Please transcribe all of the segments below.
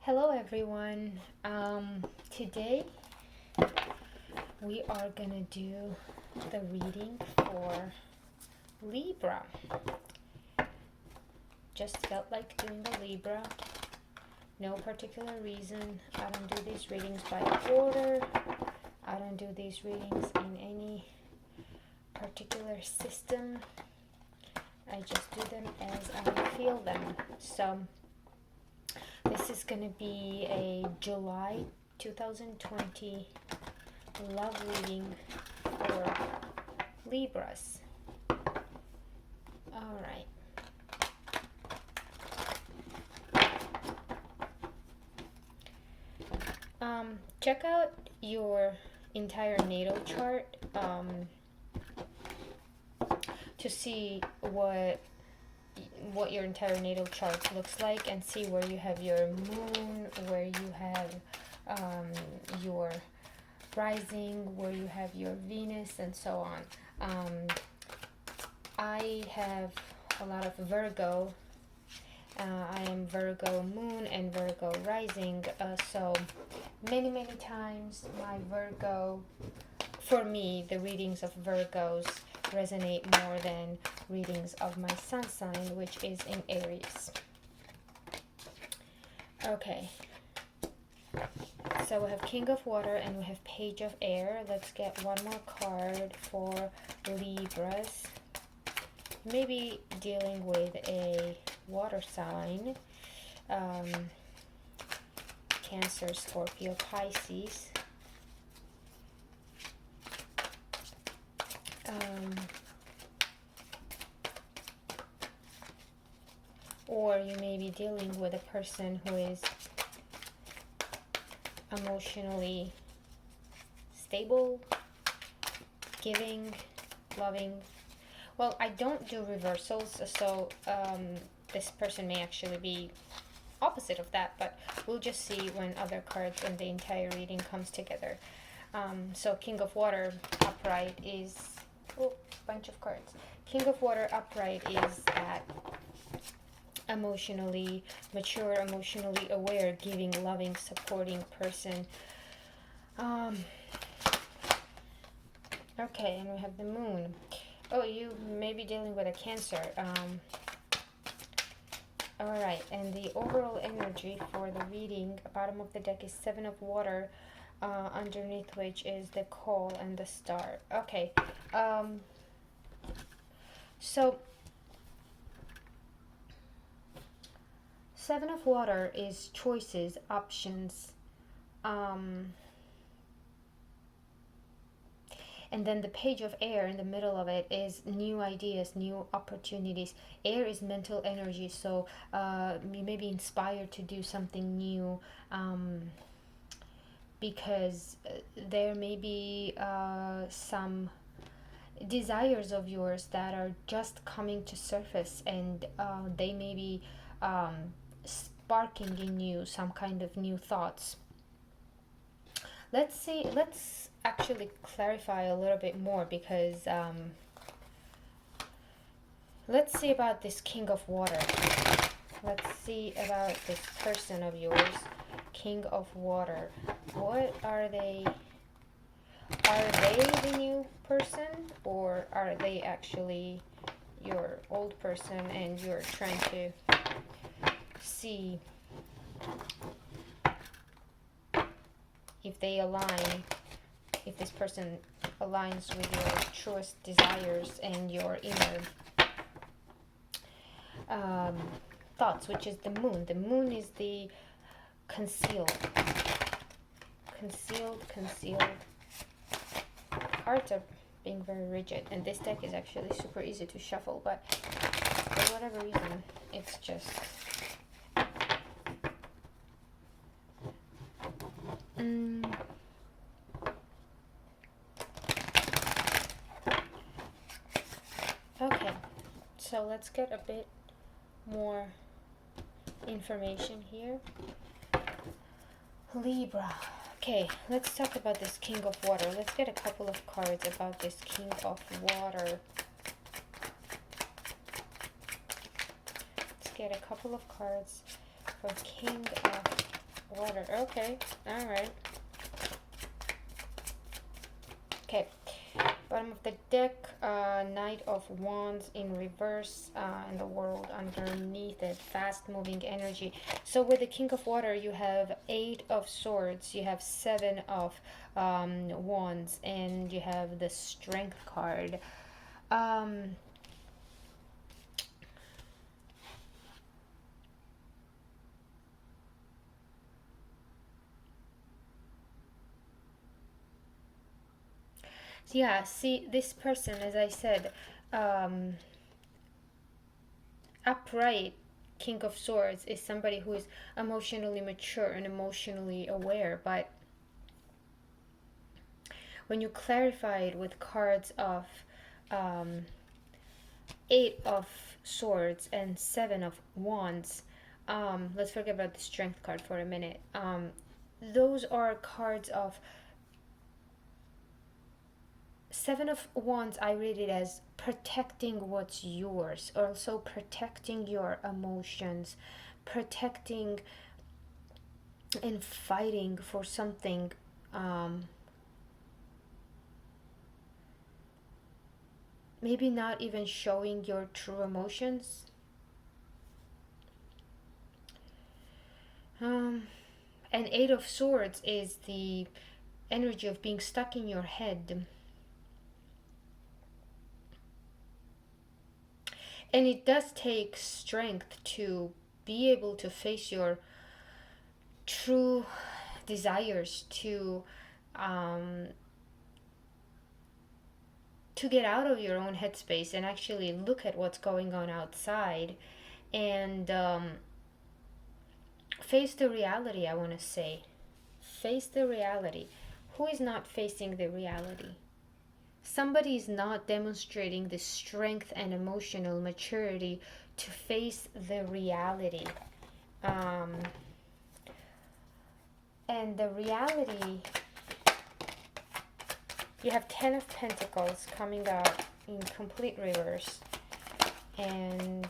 Hello everyone. Today we are gonna do the reading for Libra. Just felt like doing a Libra. No particular reason. I don't do these readings by order. I don't do these readings in any particular system. I just do them as I feel them. So this is going to be a July 2020 love reading for Libras. All right. Check out your entire natal chart to see what your entire natal chart looks like, and see where you have your moon, where you have your rising, where you have your Venus, and so on. I have a lot of Virgo. I am Virgo moon and Virgo rising, so many times my Virgo, for me, the readings of Virgos resonate more than readings of my sun sign, which is in Aries. Okay, so we have King of Water and we have Page of Air. Let's get one more card for Libras. Maybe dealing with a water sign, Cancer, Scorpio, Pisces. Or you may be dealing with a person who is emotionally stable, giving, loving. Well, I don't do reversals, so this person may actually be opposite of that, but we'll just see when other cards in the entire reading comes together. So King of Water upright is, bunch of cards. King of Water upright is that emotionally mature, emotionally aware, giving, loving, supporting person. Okay, and we have the moon. Oh, you may be dealing with a Cancer. Alright, and the overall energy for the reading, bottom of the deck is Seven of Water, underneath which is the Coal and the Star. Okay, so Seven of Water is choices, options, and then the Page of Air in the middle of it is new ideas, new opportunities. Air is mental energy, so you may be inspired to do something new, because there may be some desires of yours that are just coming to surface, and they may be sparking in you some kind of new thoughts. Let's actually clarify a little bit more, because let's see about this King of Water. Let's see about this person of yours, King of Water. What are they? Are they the new person, or are they actually your old person and you're trying to see if they align, if this person aligns with your truest desires and your inner thoughts, which is the moon. The moon is the concealed. Cards are being very rigid, and this deck is actually super easy to shuffle, but for whatever reason, it's just okay, so let's get a bit more information here. Libra. Okay, let's talk about this King of Water. Let's get a couple of cards about this King of Water. Let's get a couple of cards for King of water. Okay, all right. Okay, bottom of the deck, Knight of Wands in reverse, and the world underneath it, fast moving energy. So with the King of Water, you have 8 of Swords, you have 7 of Wands, and you have the Strength card. Yeah, see, this person, as I said, upright King of Swords is somebody who is emotionally mature and emotionally aware, but when you clarify it with cards of 8 of Swords and 7 of Wands, let's forget about the Strength card for a minute. Those are cards of 7 of Wands. I read it as protecting what's yours, also protecting your emotions, protecting and fighting for something. Maybe not even showing your true emotions. And 8 of Swords is the energy of being stuck in your head. And it does take strength to be able to face your true desires, to get out of your own headspace and actually look at what's going on outside and face the reality. I want to say face the reality. Who is not facing the reality? Somebody is not demonstrating the strength and emotional maturity to face the reality. And the reality, you have 10 of Pentacles coming out in complete reverse. And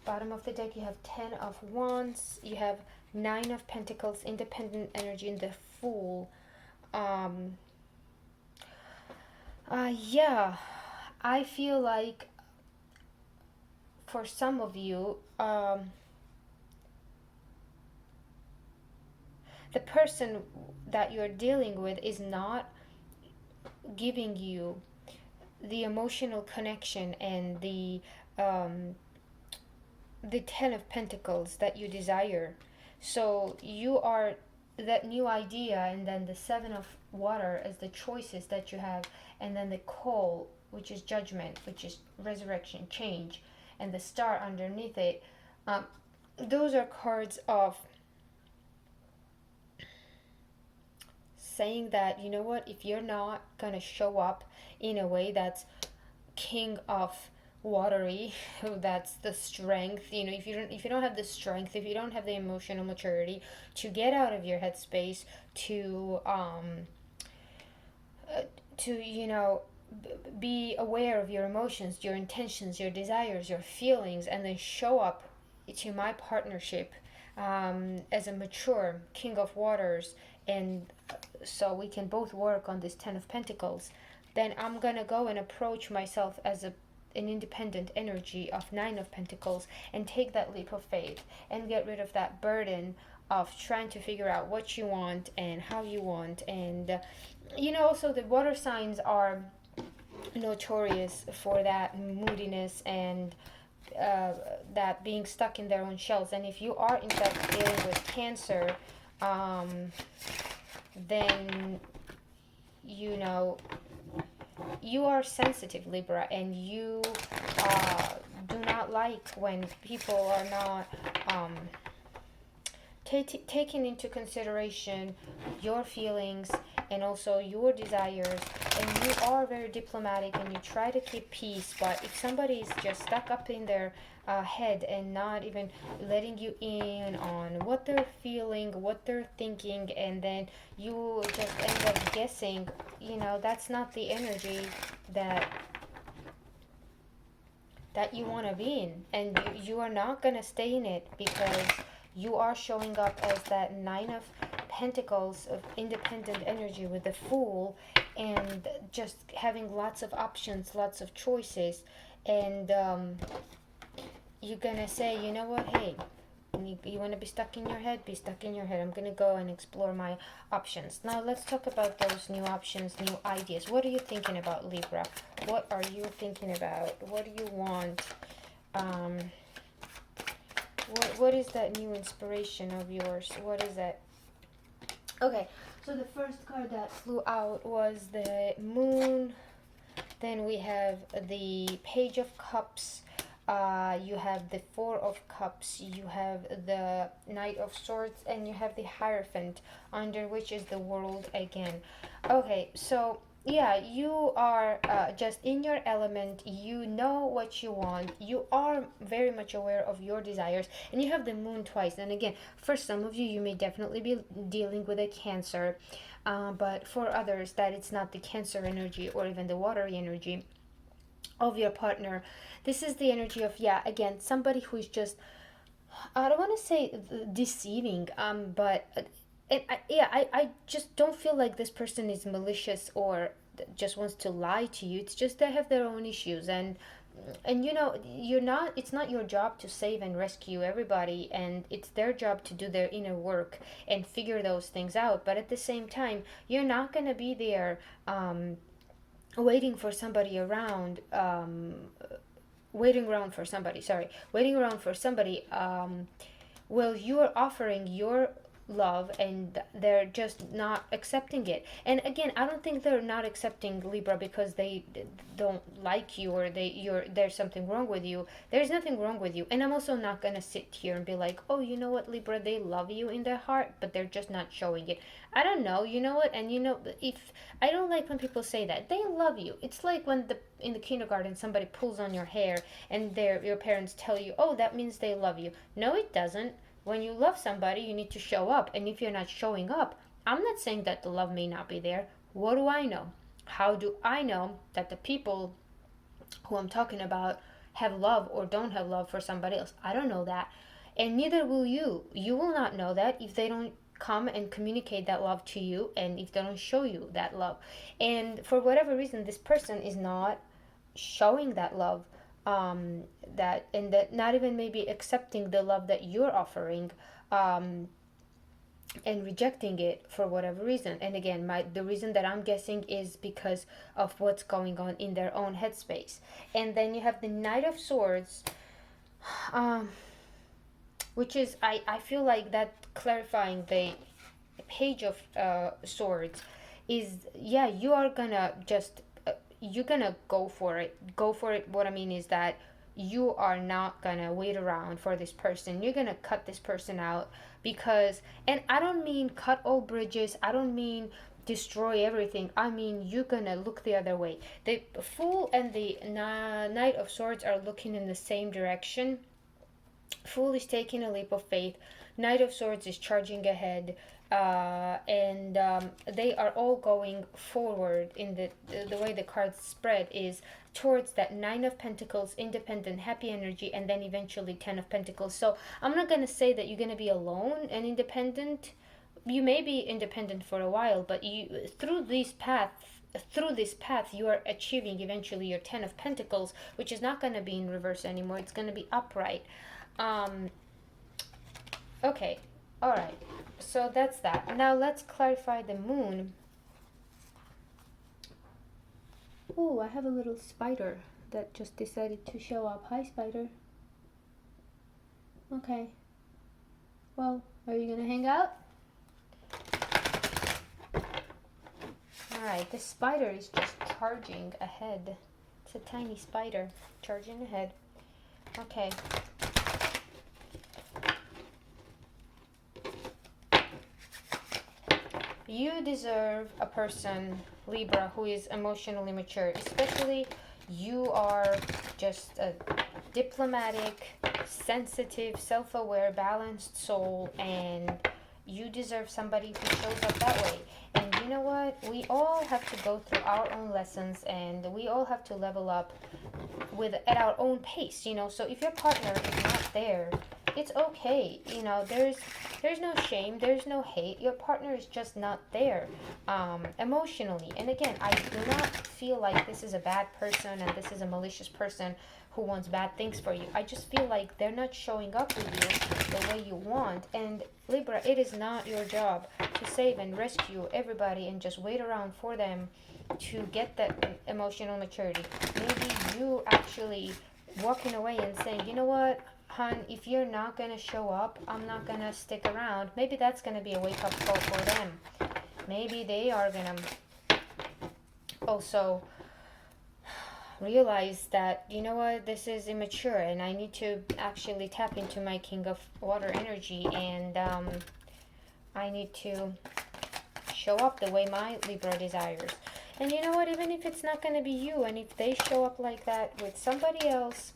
bottom of the deck, you have 10 of Wands. You have 9 of Pentacles, independent energy in the Fool. Yeah, I feel like for some of you, the person that you're dealing with is not giving you the emotional connection and the 10 of Pentacles that you desire. So you are that new idea, and then the 7 of Water as the choices that you have, and then the Coal, which is judgment, which is resurrection, change, and the Star underneath it. Those are cards of saying that, you know what, if you're not gonna show up in a way that's King of Watery, that's the strength, if you don't have the strength, if you don't have the emotional maturity to get out of your headspace, to be aware of your emotions, your intentions, your desires, your feelings, and then show up to my partnership as a mature King of Waters, and so we can both work on this 10 of Pentacles, then I'm gonna go and approach myself as an independent energy of 9 of Pentacles and take that leap of faith and get rid of that burden of trying to figure out what you want and how you want. And also the water signs are notorious for that moodiness and that being stuck in their own shells. And if you are in fact dealing with Cancer, then you are sensitive, Libra, and you do not like when people are not taking into consideration your feelings and also your desires, and you are very diplomatic and you try to keep peace. But if somebody is just stuck up in their head and not even letting you in on what they're feeling, what they're thinking, and then you just end up guessing, that's not the energy that that you want to be in, and you are not going to stay in it, because you are showing up as that Nine of Pentacles of independent energy with the Fool, and just having lots of options, lots of choices. And you're gonna say, you know what, hey, you want to be stuck in your head, be stuck in your head. I'm gonna go and explore my options. Now let's talk about those new options, new ideas. What are you thinking about, Libra? What are you thinking about? What do you want? What is that new inspiration of yours? What is that? Okay, so the first card that flew out was the Moon. Then we have the Page of Cups. You have the Four of Cups. You have the Knight of Swords, and you have the Hierophant, under which is the World again. Okay, so yeah, you are just in your element. You know what you want. You are very much aware of your desires, and you have the Moon twice. And again, for some of you, you may definitely be dealing with a Cancer, but for others, that it's not the Cancer energy or even the watery energy of your partner. This is the energy of, yeah, again, somebody who's just, I don't want to say deceiving, but I just don't feel like this person is malicious or just wants to lie to you. It's just they have their own issues, and you know, it's not your job to save and rescue everybody, and it's their job to do their inner work and figure those things out. But at the same time, you're not going to be there waiting for somebody around, waiting around for somebody, well, you're offering your love and they're just not accepting it. And again, I don't think they're not accepting, Libra, because they don't like you, or there's something wrong with you. There's nothing wrong with you. And I'm also not gonna sit here and be like, oh, you know what, Libra, they love you in their heart, but they're just not showing it. I don't know, you know what? And you know, if I don't like when people say that they love you. It's like when in the kindergarten somebody pulls on your hair and your parents tell you, oh, that means they love you. No, it doesn't. When you love somebody, you need to show up. And if you're not showing up, I'm not saying that the love may not be there. What do I know? How do I know that the people who I'm talking about have love or don't have love for somebody else? I don't know that. And neither will you. You will not know that if they don't come and communicate that love to you, and if they don't show you that love. And for whatever reason, this person is not showing that love, that not even maybe accepting the love that you're offering, and rejecting it for whatever reason. And again, the reason that I'm guessing is because of what's going on in their own headspace. And then you have the Knight of Swords, which is, I feel like that clarifying the Page of Swords is, yeah, you are gonna just you're gonna go for it. What I mean is that you are not gonna wait around for this person. You're gonna cut this person out, because, and I don't mean cut all bridges, I don't mean destroy everything, I mean you're gonna look the other way. The Fool and the Knight of Swords are looking in the same direction. Fool is taking a leap of faith. Knight of Swords is charging ahead, and they are all going forward in the way the cards spread is towards that Nine of Pentacles, independent, happy energy, and then eventually Ten of Pentacles. So I'm not going to say that you're going to be alone and independent. You may be independent for a while, but you through this path you are achieving eventually your Ten of Pentacles, which is not going to be in reverse anymore. It's going to be upright. Okay, all right, so that's that. Now let's clarify the Moon. Oh, I have a little spider that just decided to show up. Hi, spider. Okay, well, are you gonna hang out? All right, this spider is just charging ahead. It's a tiny spider charging ahead. Okay. You deserve a person, Libra, who is emotionally mature. Especially, you are just a diplomatic, sensitive, self-aware, balanced soul, and you deserve somebody who shows up that way. And you you know what? We all have to go through our own lessons, and we all have to level up at our own pace, you know. So if your partner is not there, it's okay, you know. There's no shame, there's no hate. Your partner is just not there emotionally. And again, I do not feel like this is a bad person and this is a malicious person who wants bad things for you. I just feel like they're not showing up with you the way you want. And Libra, it is not your job to save and rescue everybody and just wait around for them to get that emotional maturity. Maybe you actually walking away and saying, you know what, hon, if you're not gonna show up, I'm not gonna stick around. Maybe that's gonna be a wake-up call for them. Maybe they are gonna also realize that, you know what, this is immature and I need to actually tap into my King of Water energy, and I need to show up the way my Libra desires. And you know what, even if it's not going to be you, and if they show up like that with somebody else,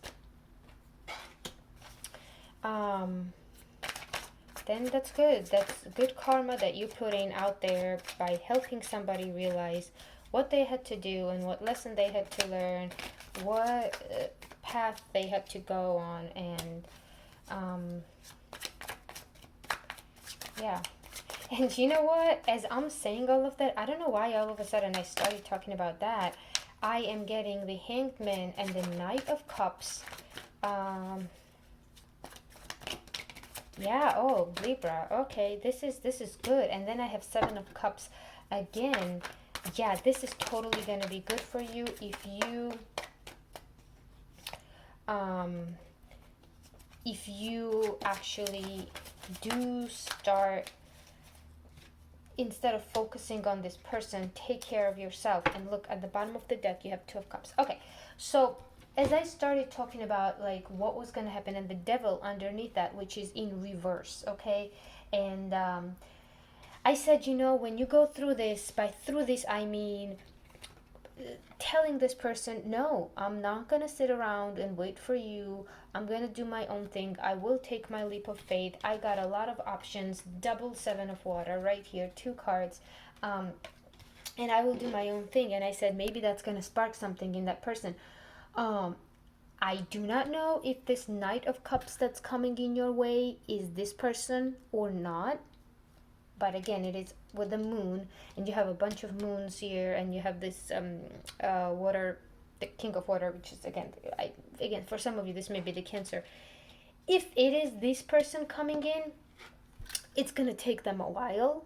then that's good. That's good karma that you put in out there by helping somebody realize what they had to do and what lesson they had to learn, what path they had to go on, and yeah. And you know what? As I'm saying all of that, I don't know why all of a sudden I started talking about that. I am getting the Hanged Man and the Knight of Cups. Yeah, oh, Libra. Okay, this is good. And then I have Seven of Cups again. Yeah, this is totally going to be good for you if you actually do start, instead of focusing on this person, take care of yourself. And look at the bottom of the deck, you have Two of Cups. Okay, so as I started talking about like what was going to happen, and the Devil underneath that, which is in reverse, okay? And I said, you know, when you go through this, by through this I mean telling this person, no, I'm not going to sit around and wait for you. I'm going to do my own thing. I will take my leap of faith. I got a lot of options. Double Seven of Water right here, 2 cards. And I will do my own thing. And I said, maybe that's going to spark something in that person. I do not know if this Knight of Cups that's coming in your way is this person or not. But again, it is with the moon, and you have a bunch of moons here, and you have this water, the King of Water, which is again for some of you this may be the Cancer. If it is this person coming in, it's gonna take them a while.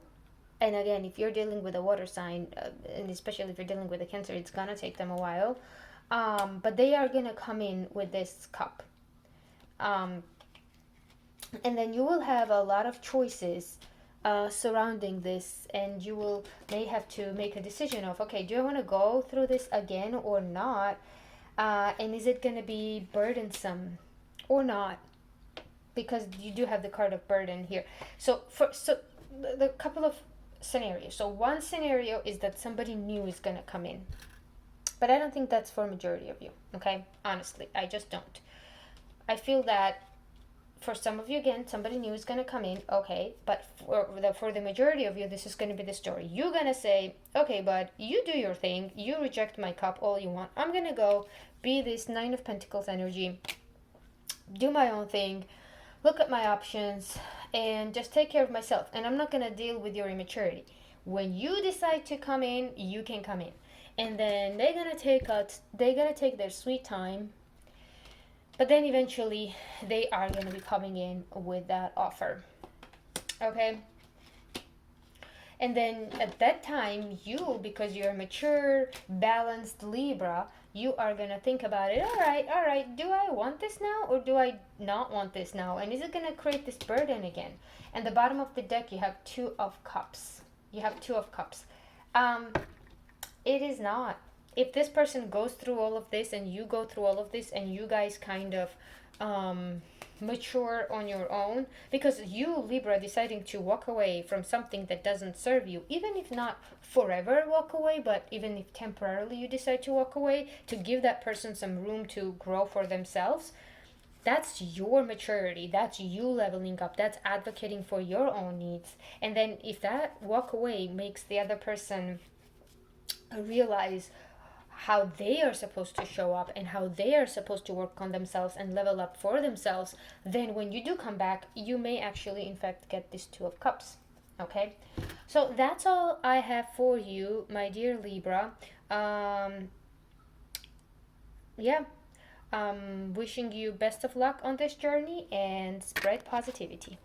And again, if you're dealing with a water sign, and especially if you're dealing with a Cancer, it's gonna take them a while. But they are gonna come in with this cup, and then you will have a lot of choices surrounding this, and you may have to make a decision of, okay, do I want to go through this again or not, and is it going to be burdensome or not, because you do have the card of burden here. So the couple of scenarios. So one scenario is that somebody new is going to come in, but I don't think that's for majority of you, okay? Honestly, I just don't. I feel that for some of you, again, somebody new is going to come in, okay, but for the majority of you, this is going to be the story. You're going to say, okay, but you do your thing, you reject my cup all you want, I'm going to go be this Nine of Pentacles energy, do my own thing, look at my options, and just take care of myself, and I'm not going to deal with your immaturity. When you decide to come in, you can come in, and then they're going to take their sweet time. But then eventually they are going to be coming in with that offer. Okay? And then at that time, you, because you're a mature, balanced Libra, you are going to think about it. All right, do I want this now or do I not want this now? And is it going to create this burden again? And the bottom of the deck, you have Two of Cups. You have Two of Cups. It is not. If this person goes through all of this and you go through all of this and you guys kind of mature on your own, because you, Libra, deciding to walk away from something that doesn't serve you, even if not forever walk away, but even if temporarily you decide to walk away to give that person some room to grow for themselves, That's your maturity, that's you leveling up, that's advocating for your own needs. And then if that walk away makes the other person realize how they are supposed to show up and how they are supposed to work on themselves and level up for themselves, then when you do come back, you may actually, in fact, get this Two of Cups. Okay, so that's all I have for you, my dear Libra. Yeah, wishing you best of luck on this journey and spread positivity.